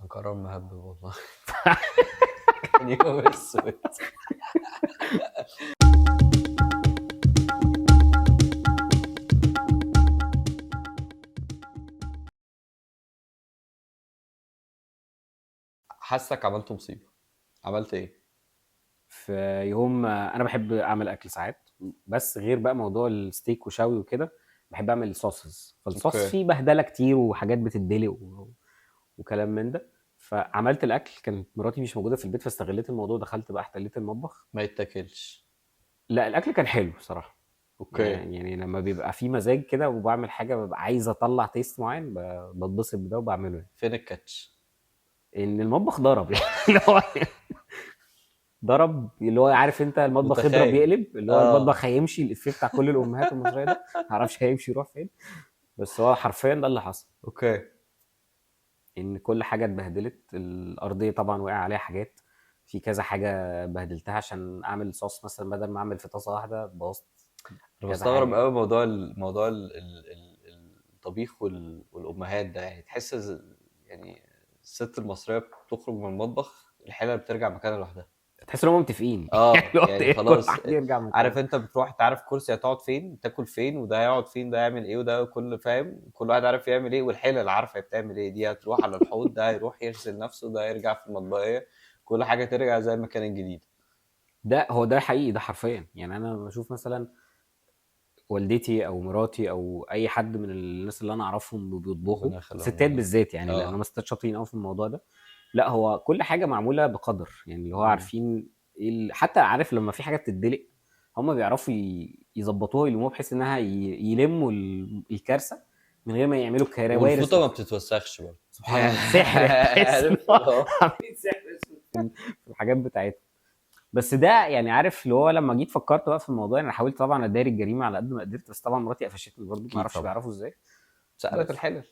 كان قرار مهبب والله. كان يوم اسود. حاسك عملت مصيبة. عملت ايه؟ في يوم انا بحب اعمل اكل ساعات، بس غير بقى موضوع الستيك وشوي وكده. بحب اعمل صوصز، فالصوص اوكي. فيه بهدله كتير وحاجات بتدلق وكلام من ده. فعملت الاكل، كانت مراتي مش موجوده في البيت، فاستغليت الموضوع، دخلت بقى احتليت المطبخ. ما يتاكلش. لا، الاكل كان حلو بصراحه. اوكي. يعني لما بيبقى في مزاج كده وبعمل حاجه ببقى عايز اطلع تيست معين، بتبسط بده وبعمله يعني. فين الكاتش؟ ان المطبخ ضرب يعني اللي هو ضرب، اللي هو عارف انت المطبخ يضرب متخيل. يقلب، اللي هو اه. المطبخ هيمشي، الافيه بتاع كل الامهات المصريه ده ما اعرفش هيمشي يروح فين. بس هو حرفيا ده اللي حصل، اوكي. ان كل حاجه اتبهدلت. الارضيه طبعا وقع عليها حاجات، في كذا حاجه بهدلتها عشان اعمل صوص مثلا، بدل ما اعمل في طاسه واحده بوظت انا كذا بستغرب حاجه. قوي موضوع الطبيخ والامهات ده، يعني تحس يعني الست المصريه بتخرج من المطبخ الحله بترجع مكانها لوحدها. تحس ان هم متفقين يعني اه اللي هو يعني ايه، كل خلاص. واحد يرجع عارف مكانه. انت بتروح تعرف كرسي هتقعد فين تاكل فين، وده هيقعد فين، ده يعمل ايه، وده كل فاهم، كل واحد عارف يعمل ايه، والحيله اللي عارفه هي بتعمل ايه، دي هتروح على الحوض، ده هيروح يغسل نفسه، ده هيرجع في المطبخيه. كل حاجه ترجع زي ما كانت جديده. ده هو ده حقيقي، ده حرفيا. يعني انا بشوف مثلا والدتي او مراتي او اي حد من الناس اللي انا اعرفهم بيطبخوا، ربنا يخليهم ستات لنا. بالذات يعني، لان هم اه. ستات شاطرين قوي في الموضوع ده. لا، هو كل حاجه معموله بقدر، يعني اللي هو مم. عارفين ايه حتى عارف لما في حاجه بتدلق، هم بيعرفوا يظبطوها يلموها بحيث انها يلموا الكارثه من غير ما يعملوا كوارث والفوطه ما اخرى. بتتوسخش برضه. سبحان الله، سحر تحس ان عارف هو اللي هو. عاملين سحر اسود في الحاجات بتاعتهم. بس ده يعني عارف اللي هو لما جيت فكرت بقى في الموضوع، يعني انا حاولت طبعا اداري الجريمه على قد ما قدرت، بس طبعا مراتي قفشتني برضه، ما اكيد اعرفش طبعا. بيعرفوا ازاي. سألت بس الحلل.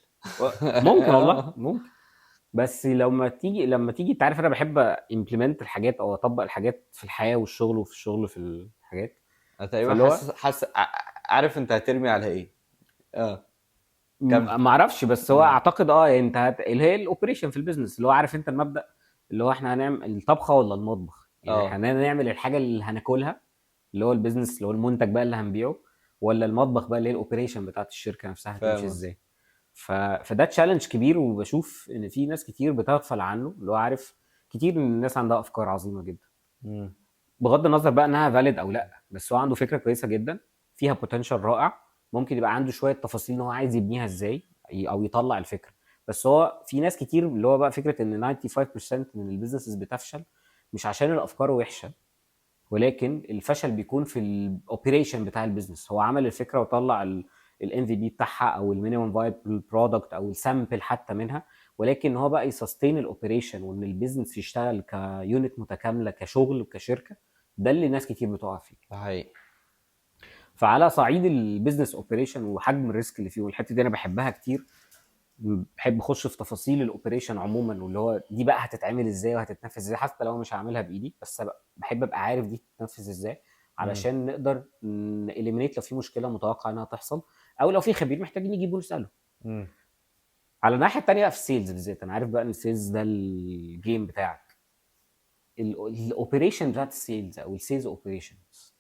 ممكن والله ممكن. بس لما تيجي انت عارف انا بحب امبلمنت الحاجات او اطبق الحاجات في الحياه والشغل، وفي الشغل في الحاجات. انا تقريبا فاللي هو حاسس عارف انت هترمي على ايه. اه. كمل. ما اعرفش، بس هو مم. اعتقد انت اللي هي الاوبريشن في البيزنس، اللي هو عارف انت المبدأ، اللي هو احنا هنعمل الطبخه ولا المطبخ، يعني اه. احنا هنعمل الحاجه اللي هناكلها، اللي هو البيزنس، اللي هو المنتج بقى اللي هنبيعه، ولا المطبخ بقى اللي هي الاوبريشن بتاعت الشركه نفسها هتمشي فاهم قصدي. ازاي. فده تشالنج كبير، وبشوف ان في ناس كتير بتغفل عنه، اللي هو عارف كتير من الناس عندها افكار عظيمه جدا، مم. بغض النظر بقى انها فاليد او لا، بس هو عنده فكره كويسه جدا، فيها بوتنشال رائع. ممكن يبقى عنده شويه تفاصيل ان هو عايز يبنيها ازاي، او يطلع الفكره. بس هو في ناس كتير اللي هو بقى فكره ان 95% من البيزنسز بتفشل، مش عشان الافكار وحشه، ولكن الفشل بيكون في الاوبريشن بتاع البيزنس. هو عمل الفكره وطلع الام في بي بتاعها، او المينيمم فايبل برودكت، او السامبل حتى منها، ولكن هو بقى يسستين الاوبريشن، وان البيزنس يشتغل كيونت متكامله كشغل وكشركه. ده اللي ناس كتير بتقع فيه. ده حقيقي. فعلى صعيد البيزنس اوبريشن وحجم الريسك اللي فيه، والحته دي انا بحبها كتير، بحب اخش في تفاصيل الاوبريشن عموما، واللي هو دي بقى هتتعمل ازاي وهتتنفذ ازاي، حتى لو مش هعملها بايدي، بس بحب ابقى عارف دي تتنفذ ازاي، مم. علشان نقدر نإليمينيت لو في مشكله متوقع انها تحصل، او لو في خبير محتاجين نجيبه نساله. مم. على الناحيه التانيه في السيلز بالذات، انا عارف بقى ان السيلز ده الجيم بتاعك، الاوبريشن بتاعت السيلز او السيلز اوبريشنز،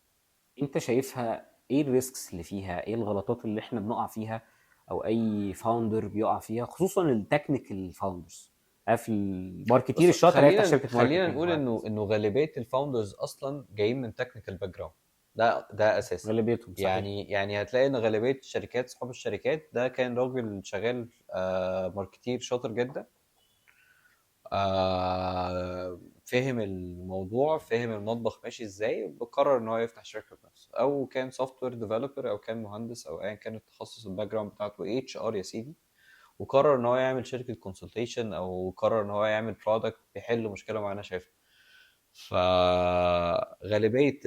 انت شايفها ايه الريسكس اللي فيها، ايه الغلطات اللي احنا بنقع فيها، او اي فاوندر بيقع فيها، خصوصا التكنيكال فاوندرز. عارف الماركتير بص، الشاطر هيفتح شركه خلينا ماركتنج نقول وهكذا. انه غالبيه الفاوندرز اصلا جايين من تكنيكال باك جراوند. ده اساسي. غالبيتهم صحيح. يعني هتلاقي ان غالبيه الشركات، صحاب الشركات ده كان راجل شغال ماركتير شاطر جدا. فهم الموضوع، فهم المطبخ ماشي ازاي، بقرر ان هو يفتح شركه بنفسه، او كان سوفت وير ديفلوبر، او كان مهندس، او ايا كان التخصص الباك جراوند بتاعته اتش ار يا سيدي، وقرر ان هو يعمل شركه كونسلتيشن، او قرر ان هو يعمل برودكت بيحل مشكله معينه شايفها. فغالبيه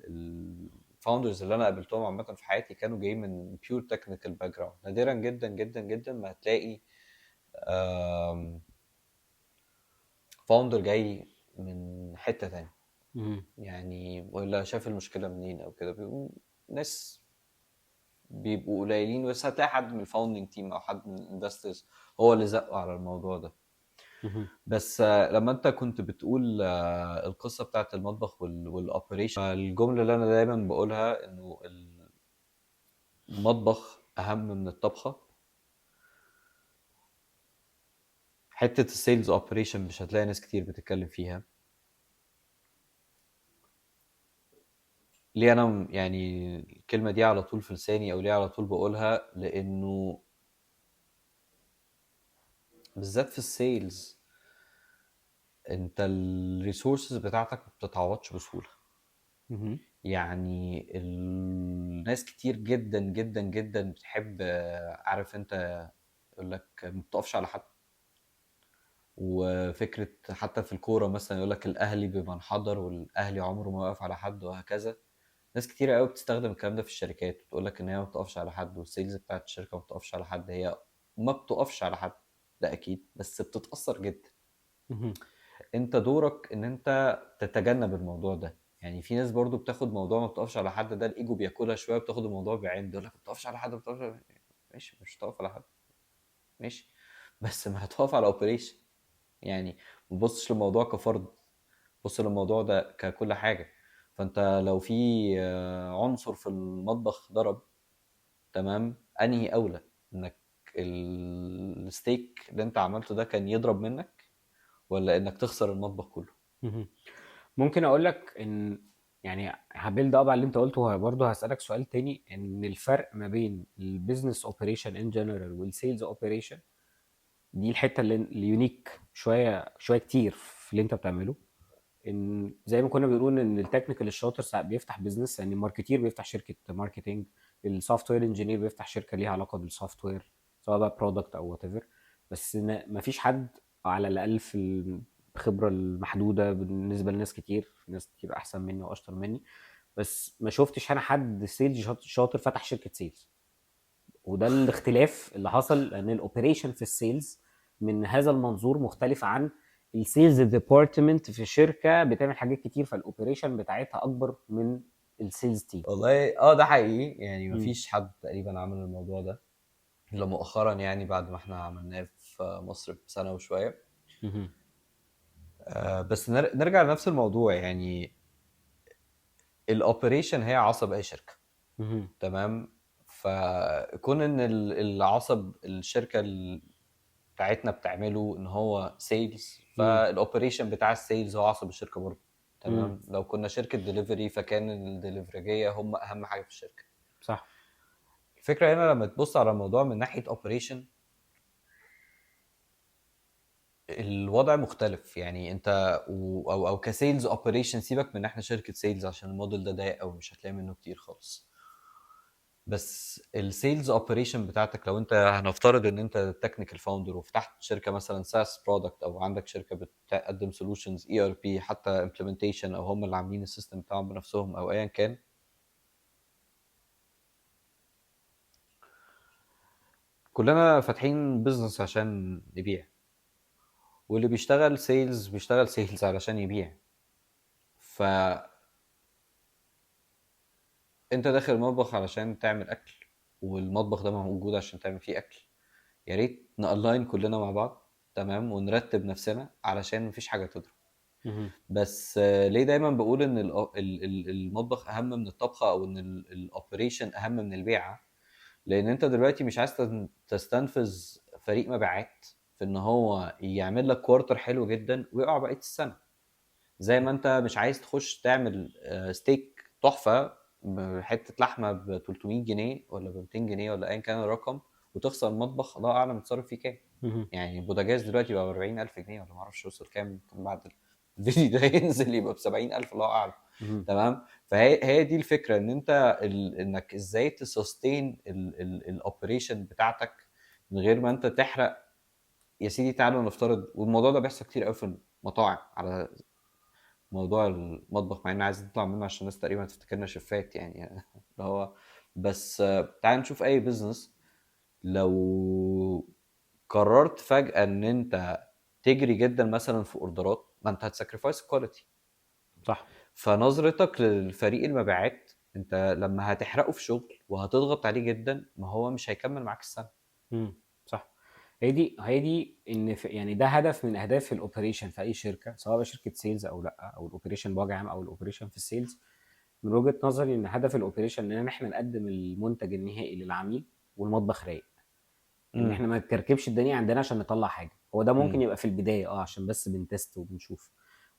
الفاوندرز اللي انا قابلتهم عامه في حياتي كانوا جايين من بيور تكنيكال باك جراوند. نادرا جدا جدا جدا ما هتلاقي فاوندر جاي من حته تانية، مم. يعني ولا شاف المشكله منين او كده. بيبقوا ناس بيبقوا قليلين، بس هتلاقي حد من الفاوندنج تيم او حد من الانفسترز هو اللي زقوا على الموضوع ده. مهم. بس لما انت كنت بتقول القصه بتاعت المطبخ والاوبريشن، الجمله اللي انا دايما بقولها انه المطبخ اهم من الطبخه. حته السيلز اوبريشن مش هتلاقي ناس كتير بتتكلم فيها. ليه انا يعني الكلمه دي على طول في لساني، او ليه على طول بقولها؟ لانه بالذات في السيلز انت الريسورسز بتاعتك ما بتتعوضش بسهوله. مهم. يعني الناس كتير جدا جدا جدا بتحب عارف انت، يقول لك ما بتقفش على حد. وفكرة حتى في الكورة مثلا يقول لك الأهلي بمن حضر، والأهلي عمره ما وقف على حد، وهكذا. ناس كتير قوي بتستخدم الكلام ده في الشركات، بتقول لك إن هي ما بتقفش على حد، والسيلز بتاعت الشركة ما بتقفش على حد. هي ما بتقفش على حد، ده أكيد، بس بتتأثر جدا. مهم. انت دورك ان انت تتجنب الموضوع ده. يعني في ناس برضو بتاخد موضوع ما بتقفش على حد ده، الايجو بياكلها شويه، بتاخد الموضوع بعين، يقول لك ما بتقفش على حد، ما بتقفش على... ماشي، مش هتقف على حد، ماشي، بس ما هتقف على اوبريشن. يعني ما تبصش للموضوع كفرد، بص للموضوع ده ككل حاجه. فانت لو في عنصر في المطبخ ضرب، تمام، انهي اولى؟ انك الستيك اللي انت عملته ده كان يضرب منك، ولا انك تخسر المطبخ كله؟ مهم. ممكن اقول لك ان، يعني هبيلد اب على اللي انت قلته، برضه هسألك سؤال تاني، ان الفرق ما بين البيزنس اوبريشن ان جنرال والسيلز اوبريشن، دي الحته اللي اليونيك شويه كتير في اللي انت بتعمله. ان زي ما كنا بنقول ان التكنيكال الشاطر ساعات بيفتح بيزنس، يعني الماركتير بيفتح شركه ماركتينج، السوفت وير انجينير بيفتح شركه ليها علاقه بالسوفت وير، سواء بقى برودكت او وات ايفر. بس مفيش حد على الاقل في الخبره المحدوده بالنسبه لناس كتير، في ناس كتير احسن مني واشطر مني، بس ما شفتش انا حد سيلز شاطر فتح شركه سيلز. وده الاختلاف اللي حصل، ان الاوبريشن في السيلز من هذا المنظور مختلف عن السيلز ديبارتمنت في شركه بتعمل حاجات كتير، فالاوبريشن بتاعتها اكبر من السيلز تيم. والله ده حقيقي. يعني مفيش حد تقريبا عمل الموضوع ده الا مؤخرا، يعني بعد ما احنا عملناه في مصر بسنة وشوية. بس نرجع لنفس الموضوع. يعني الاوبريشن هي عصب اي شركة، تمام. فكون ان العصب الشركة بتاعتنا بتعمله ان هو سيلز، فالاوبريشن بتاع السيلز هو عصب الشركة برضه، تمام. لو كنا شركة ديليفري فكان الدليفرية هم اهم حاجة في الشركة. صح. الفكرة هنا لما تبص على الموضوع من ناحية اوبريشن، الوضع مختلف. يعني انت او كسيلز اوبريشن، سيبك من ان احنا شركه سيلز عشان الموديل ده ضيق قوي، مش هتلاقي منه كتير خالص. بس السيلز اوبريشن بتاعتك، لو انت هنفترض ان انت تكنيكال فاوندر وفتحت شركه مثلا ساس برودكت، او عندك شركه بتقدم سولوشنز اي ار بي، حتى امبلمنتيشن، او هم اللي عاملين السيستم بتاعهم بنفسهم، او ايا كان، كلنا فاتحين بزنس عشان نبيع. واللي بيشتغل سيلز بيشتغل سيلز علشان يبيع. ف انت داخل المطبخ علشان تعمل اكل، والمطبخ ده موجود عشان تعمل فيه اكل. يا ريت نالاين كلنا مع بعض، تمام، ونرتب نفسنا علشان مفيش حاجه تضرب. بس ليه دايما بقول ان المطبخ اهم من الطبخه، او ان الاوبريشن اهم من البيعه؟ لان انت دلوقتي مش عايز تستنفذ فريق مبيعات في ان هو يعمل لك كوارتر حلو جدا ويقع بقيه السنه. زي ما انت مش عايز تخش تعمل ستيك تحفه بحته لحمه ب 300 جنيه ولا ب 200 جنيه ولا ايا كان الرقم، وتخسر المطبخ الله اعلم اتصرف فيه كام. يعني البوتاجاز دلوقتي بقى ب 40000 جنيه، ولا ما اعرفش وصل كام، يمكن بعد الفيديو ده ينزل يبقى ب 70000 الله اعلم. تمام. فهي دي الفكره، ان انت انك ازاي تسستين الاوبريشن بتاعتك من غير ما انت تحرق. يا سيدي تعالوا نفترض، والموضوع ده بيحصل كتير قوي في المطاعم، على موضوع المطبخ، مع ان عايز نطلع منه عشان الناس تقريبا تفتكرنا شفات يعني اللي هو. بس تعال نشوف اي بزنس. لو قررت فجأة ان انت تجري جدا مثلا في اوردرات، ما انت هتساكريفايس كواليتي. صح. فنظرتك للفريق المبيعات، انت لما هتحرقه في شغل وهتضغط عليه جدا، ما هو مش هيكمل معاك السنة. صح. هي دي ان يعني ده هدف من اهداف الاوبريشن في اي شركه، سواء بقى شركه سيلز او لا، او الاوبريشن بوجه عام او الاوبريشن في السيلز. من وجهه نظري ان هدف الاوبريشن ان احنا نقدم المنتج النهائي للعميل والمطبخ رايق، ان امم. احنا ما نكركبش الدنيا عندنا عشان نطلع حاجه. هو ده ممكن امم. يبقى في البدايه عشان بس بنتست وبنشوف،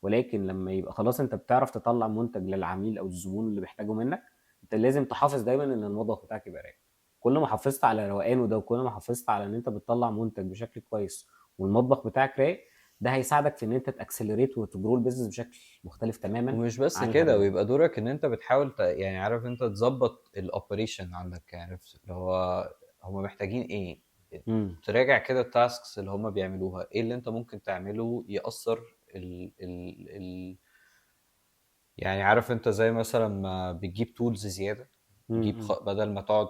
ولكن لما يبقى خلاص انت بتعرف تطلع منتج للعميل او الزبون اللي بيحتاجه منك، انت لازم تحافظ دايما ان المطبخ بتاعك يبقى رايق. كل ما حافظت على روقانه ده، وكل ما حافظت على ان انت بتطلع منتج بشكل كويس والمطبخ بتاعك رايق، ده هيساعدك في ان انت تاكسلريت وتجرو البيزنس بشكل مختلف تماما ومش بس عن كده، الهبل. ويبقى دورك ان انت بتحاول يعني عارف انت تظبط الاوبريشن عندك، يعني اللي هو هم محتاجين ايه، امم. تراجع كده التاسكس اللي هم بيعملوها، ايه اللي انت ممكن تعمله يأثر ال يعني عارف انت زي مثلا ما بتجيب تولز زيادة، تجيب امم. بدل ما تقعد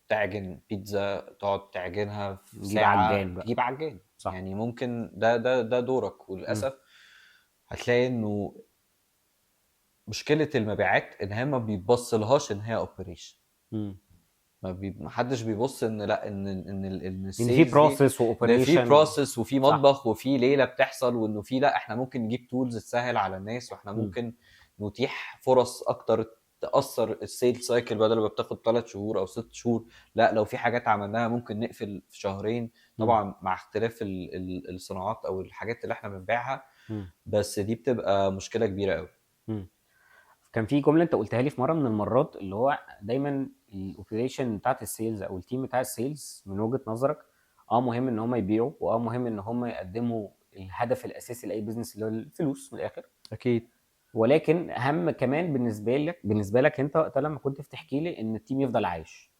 تعجن بيتزا تقعد تعجنها في نجيب ساعة عجان بقى. تجيب عجان. صح. يعني ممكن ده دورك، امم. وللأسف هتلاقي انه مشكلة المبيعات ان هي ما بيبصلهاش ان هي اوبريشن. امم. ما حدش بيبص ان لا ان ان في السيلز دي، بروسيس ان في واوبريشن. بروسيس وفي صح. مطبخ وفي ليله بتحصل، وانه في لا احنا ممكن نجيب تولز تسهل على الناس، واحنا امم. ممكن نتيح فرص اكتر تاثر السيل سايكل، بدل ما بتاخد 3 شهور او 6 شهور، لا لو في حاجات عملناها ممكن نقفل في شهرين. امم. طبعا مع اختلاف الصناعات او الحاجات اللي احنا بنبيعها، امم. بس دي بتبقى مشكله كبيره قوي. امم. كان في جمله انت قلتها لي في مره من المرات، اللي هو دايما الاوبريشن بتاعت السيلز او التيم بتاع السيلز من وجهه نظرك مهم ان هم يبيعوا، مهم ان هم يقدموا الهدف الاساسي لاي بزنس اللي هو الفلوس من الاخر، اكيد. ولكن اهم كمان بالنسبه لك انت وقتها لما كنت بتحكي لي ان التيم يفضل عايش.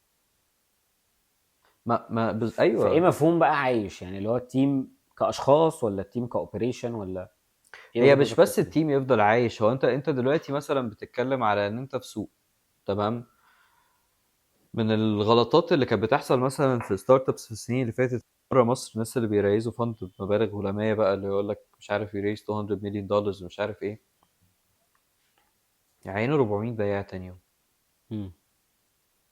فايه ايوه. مفهوم بقى عايش؟ يعني اللي هو التيم كاشخاص، ولا التيم كاوبريشن، ولا ايه هي وجهه مش نظرك في بس التيم؟ التيم يفضل عايش، هو انت دلوقتي مثلا بتتكلم على ان انت في سوق، تمام. من الغلطات اللي كانت بتحصل مثلا في ستارت ابس في السنين اللي فاتت بره مصر، الناس اللي بيريزوا فند بمبالغ هلاميه بقى، اللي يقول لك مش عارف يريز 200 مليون دولار ومش عارف ايه، يعينوا 400 بياع تاني يوم امم.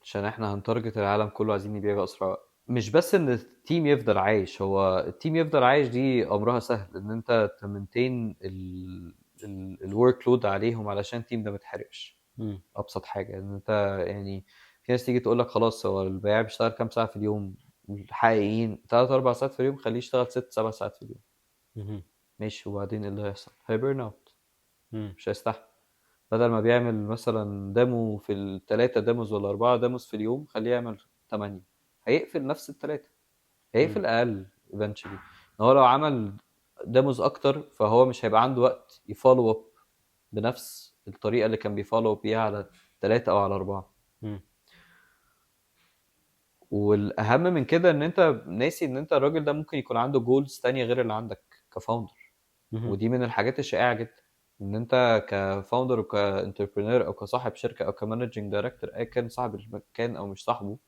عشان احنا هنتارجت العالم كله عايزين نبيع باسرع وقت. مش بس ان التيم يفضل عايش، هو التيم يفضل عايش دي امرها سهل، ان انت تمنتين الورك لود عليهم علشان التيم ده ما يتحرقش. امم. ابسط حاجه ان انت يعني، في ناس تيجي تقول لك خلاص هو البياع بيشتغل كام ساعه في اليوم، الحقيقيين 3 4 ساعات في اليوم، خليه يشتغل 6 7 ساعات في اليوم. امم. ماشي، وبعدين ايه اللي هيحصل؟ هيبرن اوت، امم. مش هيستحمل. بدل ما بيعمل مثلا ديمو في الثلاثه ديموز ولا 4 ديموز في اليوم، خليه يعمل 8، هيقفل نفس الثلاثه، امم. هيقفل اقل eventually. ان هو لو عمل ديموز اكتر فهو مش هيبقى عنده وقت يفولو اب بنفس الطريقه اللي كان بيفولو اب بيها على 3 او على 4. امم. والاهم من كده ان انت ناسي ان انت الراجل ده ممكن يكون عنده جولز تانية غير اللي عندك كفاوندر. امم. ودي من الحاجات الشائعة جدا، ان انت كفاوندر وكانتربرينور او كصاحب شركة او كمانجنج دايركتور، ايا كان صاحب المكان او مش صاحبه،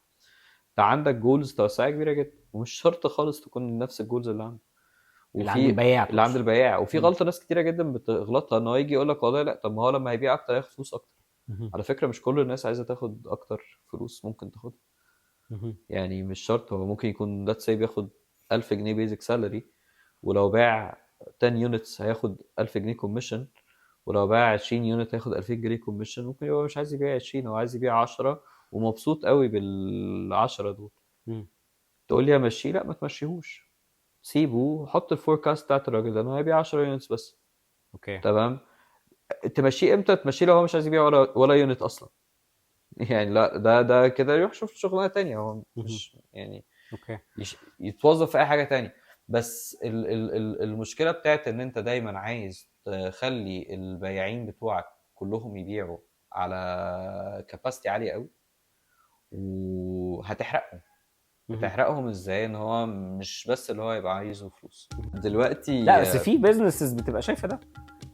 انت عندك جولز توسعية كبيرة جدا، ومش شرط خالص تكون نفس الجولز اللي عنده. اللي عند وفي البياع اللي عند تقصد؟ البياع، وفي امم. غلطة ناس كتيرة جدا بتغلطها، ان هو يجي يقول لك والله لا، طب ما هو لما هيبيع اكتر هياخد فلوس اكتر. امم. على فكرة مش كل الناس عايزة تاخد اكتر فلوس ممكن تاخدها. امم. يعني مش شرط، هو ممكن يكون let's say بياخد 1000 جنيه بيزك سالري، ولو باع 10 يونتس هياخد 1000 جنيه كوميشن، ولو باع 20 يونت هياخد 2000 جنيه كوميشن. ممكن يبقى مش عايز يبيع 20، هو عايز يبيع 10 ومبسوط قوي بال10 دول. امم. تقول لي امشيه؟ لا، ما تمشيهوش، سيبه، حط الفوركاست بتاعت الراجل ده انه هيبيع 10 يونتس بس، اوكي. تمام. تمشيه امتى؟ تمشيه لو هو مش عايز يبيع ولا يونت اصلا. يعني لا، ده كده يروح يشوف شغلانه تانية، هو امم. مش يعني اوكي. يتوظف في اي حاجه تانية. بس المشكله بتاعت ان انت دايما عايز تخلي البياعين بتوعك كلهم يبيعوا على كاباسيتي عاليه قوي، وهتحرقهم. امم. هتحرقهم ازاي؟ ان هو مش بس اللي هو يبقى عايزه فلوس لا، دلوقتي. بس في بيزنسز بتبقى شايفه ده.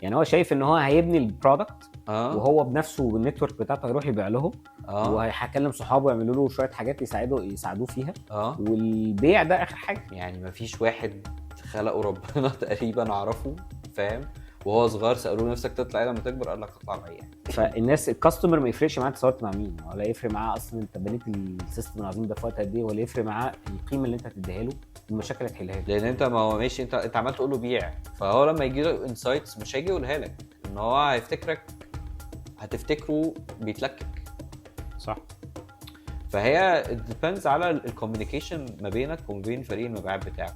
يعني هو شايف ان هو هيبني البرودكت، اه. وهو بنفسه بالنتورك بتاعته هيروح يبيع لهم، اه. وهيكلم صحابه يعملوا له شويه حاجات يساعدوه فيها، اه. والبيع ده اخر حاجه. يعني مفيش واحد خلقه ربنا تقريبا اعرفه، فاهم، وهو صغير سالوه نفسك تطلع ايه لما تكبر، قال لك اطلع بياع. فالناس الكاستمر ما يفرقش معاه اتصورت مع مين، ولا يفرق معاه اصلا انت بنيت السيستم العظيم ده في وقت قد ايه، ولا يفرق معاه القيمه اللي انت هتديها له المشاكل اللي تحلها له. لان انت ما هو ماشي، انت عمال تقول له بيع، فهو لما يجي له انسايتس مش هيجي يقولها لك، ان هو هتفتكره بيتلكك. صح. فهي it depends على الكوميونيكيشن ما بينك وما بين فريق المبيعات بتاعك.